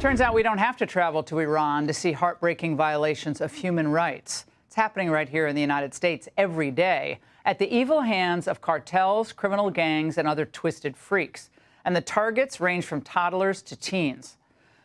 Turns out we don't have to travel to Iran to see heartbreaking violations of human rights. It's happening right here in the United States every day at the evil hands of cartels, criminal gangs, and other twisted freaks. And the targets range from toddlers to teens.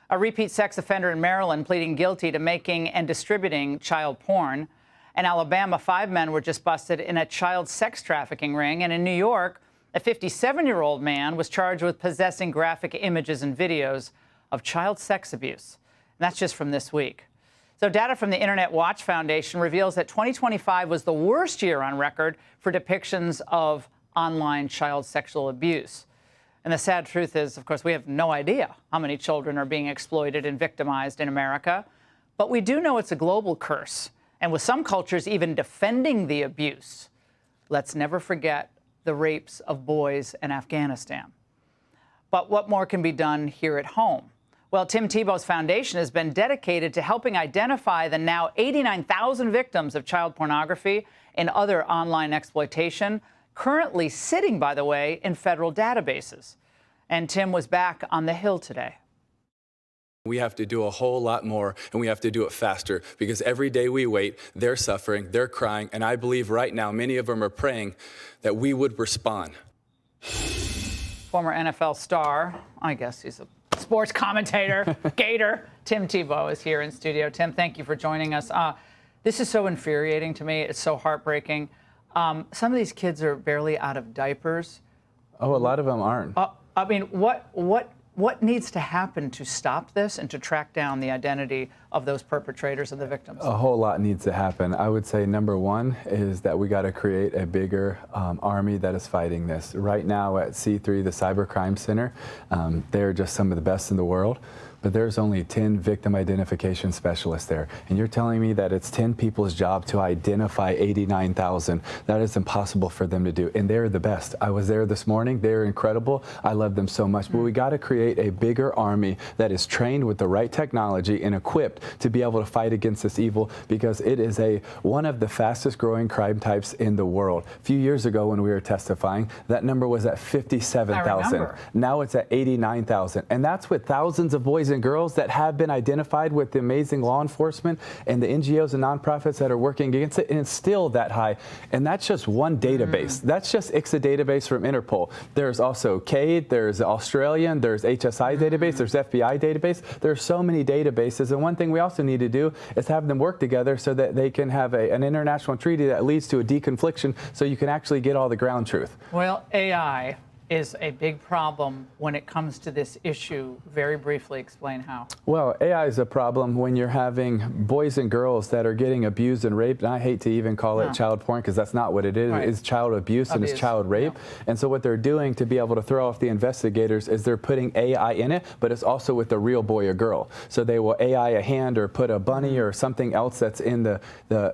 A repeat sex offender in Maryland pleading guilty to making and distributing child porn. In Alabama, 5 men were just busted in a child sex trafficking ring. And in New York, a 57-year-old man was charged with possessing graphic images and videos of child sex abuse. And that's just from this week. So data from the Internet Watch Foundation reveals that 2025 was the worst year on record for depictions of online child sexual abuse. And the sad truth is, of course, we have no idea how many children are being exploited and victimized in America. But we do know it's a global curse, and with some cultures even defending the abuse. Let's never forget the rapes of boys in Afghanistan. But what more can be done here at home? Well, Tim Tebow's foundation has been dedicated to helping identify the now 89,000 victims of child pornography and other online exploitation, currently sitting, by the way, in federal databases. And Tim was back on the Hill today. We have to do a whole lot more, and we have to do it faster, because every day we wait, they're suffering, they're crying, and I believe right now many of them are praying that we would respond. Former NFL star, I guess he's a sports commentator, Gator, Tim Tebow is here in studio. Tim, thank you for joining us. This is so infuriating to me. It's so heartbreaking. Some of these kids are barely out of diapers. Oh, a lot of them aren't. I mean, what needs to happen to stop this and to track down the identity of those perpetrators and the victims? A whole lot needs to happen. I would say number one is that we got to create a bigger army that is fighting this. Right now at C3, the Cybercrime Center, they're just some of the best in the world. But there's only 10 victim identification specialists there. And you're telling me that it's 10 people's job to identify 89,000. That is impossible for them to do. And they're the best. I was there this morning. They're incredible. I love them so much. But we got to create a bigger army that is trained with the right technology and equipped to be able to fight against this evil, because it is one of the fastest growing crime types in the world. A few years ago when we were testifying, that number was at 57,000. Now it's at 89,000. And that's with thousands of boys and girls that have been identified with the amazing law enforcement and the NGOs and nonprofits that are working against it, and it's still that high. And that's just one database. That's just ICSA database from Interpol. There's also CADE, there's Australian, there's HSI database, there's FBI database. There's so many databases, and one thing we also need to do is have them work together so that they can have an international treaty that leads to a deconfliction, so you can actually get all the ground truth. Well, AI is a big problem when it comes to this issue. Very briefly explain how. Well, AI is a problem when you're having boys and girls that are getting abused and raped. And I hate to even call it child porn, because that's not what it is. Right. It's child abuse and it's child rape. Yeah. And so what they're doing to be able to throw off the investigators is they're putting AI in it, but it's also with the real boy or girl. So they will AI a hand or put a bunny or something else that's in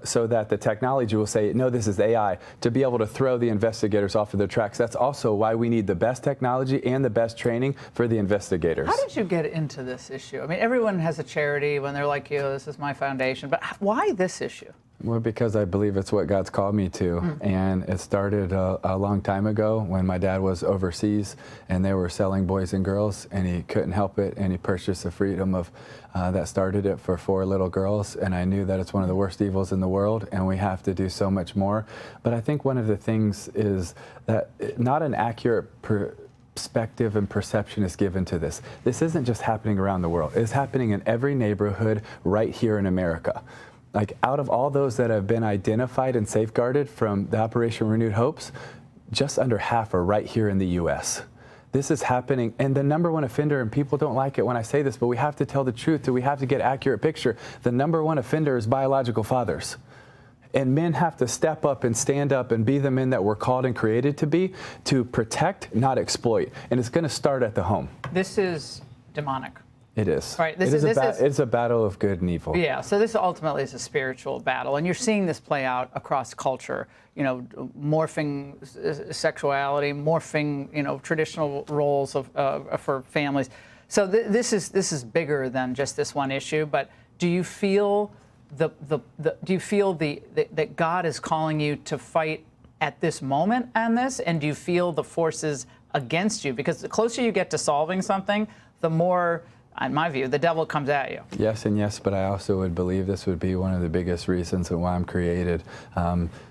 so that the technology will say, no, this is AI, to be able to throw the investigators off of their tracks. That's also why we need the best technology and the best training for the investigators. How did you get into this issue? I mean, everyone has a charity when they're like, you, this is my foundation, but why this issue? Well, because I believe it's what God's called me to. And it started a long time ago when my dad was overseas and they were selling boys and girls, and he couldn't help it, and he purchased the freedom of that started it for 4 little girls. And I knew that it's one of the worst evils in the world, and we have to do so much more. But I think one of the things is that not an accurate perspective and perception is given to this. This isn't just happening around the world. It's happening in every neighborhood right here in America. Like, out of all those that have been identified and safeguarded from the Operation Renewed Hopes, just under half are right here in the U.S. This is happening, and the #1 offender, and people don't like it when I say this, but we have to tell the truth, we have to get an accurate picture. The #1 offender is biological fathers. And men have to step up and stand up and be the men that we're called and created to be, to protect, not exploit. And it's going to start at the home. This is demonic. It is. Right. It's a battle of good and evil. Yeah. So this ultimately is a spiritual battle, and you're seeing this play out across culture. You know, morphing sexuality, morphing traditional roles for families. So this is bigger than just this one issue. But do you feel that God is calling you to fight at this moment on this, and do you feel the forces against you? Because the closer you get to solving something, the more in my view, the devil comes at you. Yes and yes, but I also would believe this would be one of the biggest reasons why I'm created.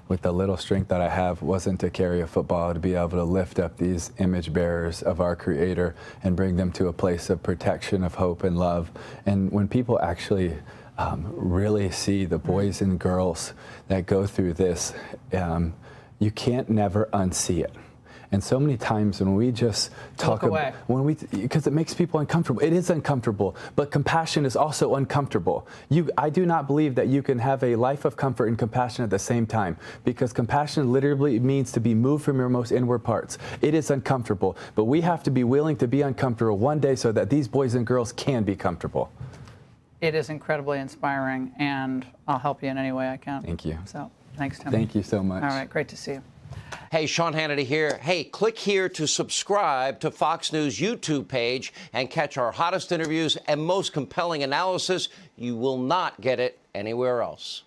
With the little strength that I have, wasn't to carry a football, to be able to lift up these image bearers of our Creator and bring them to a place of protection, of hope and love. And when people actually really see the boys and girls that go through this, you can't never unsee it. And so many times when we just talk about, because it makes people uncomfortable. It is uncomfortable, but compassion is also uncomfortable. I do not believe that you can have a life of comfort and compassion at the same time, because compassion literally means to be moved from your most inward parts. It is uncomfortable, but we have to be willing to be uncomfortable one day so that these boys and girls can be comfortable. It is incredibly inspiring, and I'll help you in any way I can. Thank you. So, thanks, Tim. Thank you so much. All right, great to see you. Hey, Sean Hannity here. Hey, click here to subscribe to Fox News YouTube page and catch our hottest interviews and most compelling analysis. You will not get it anywhere else.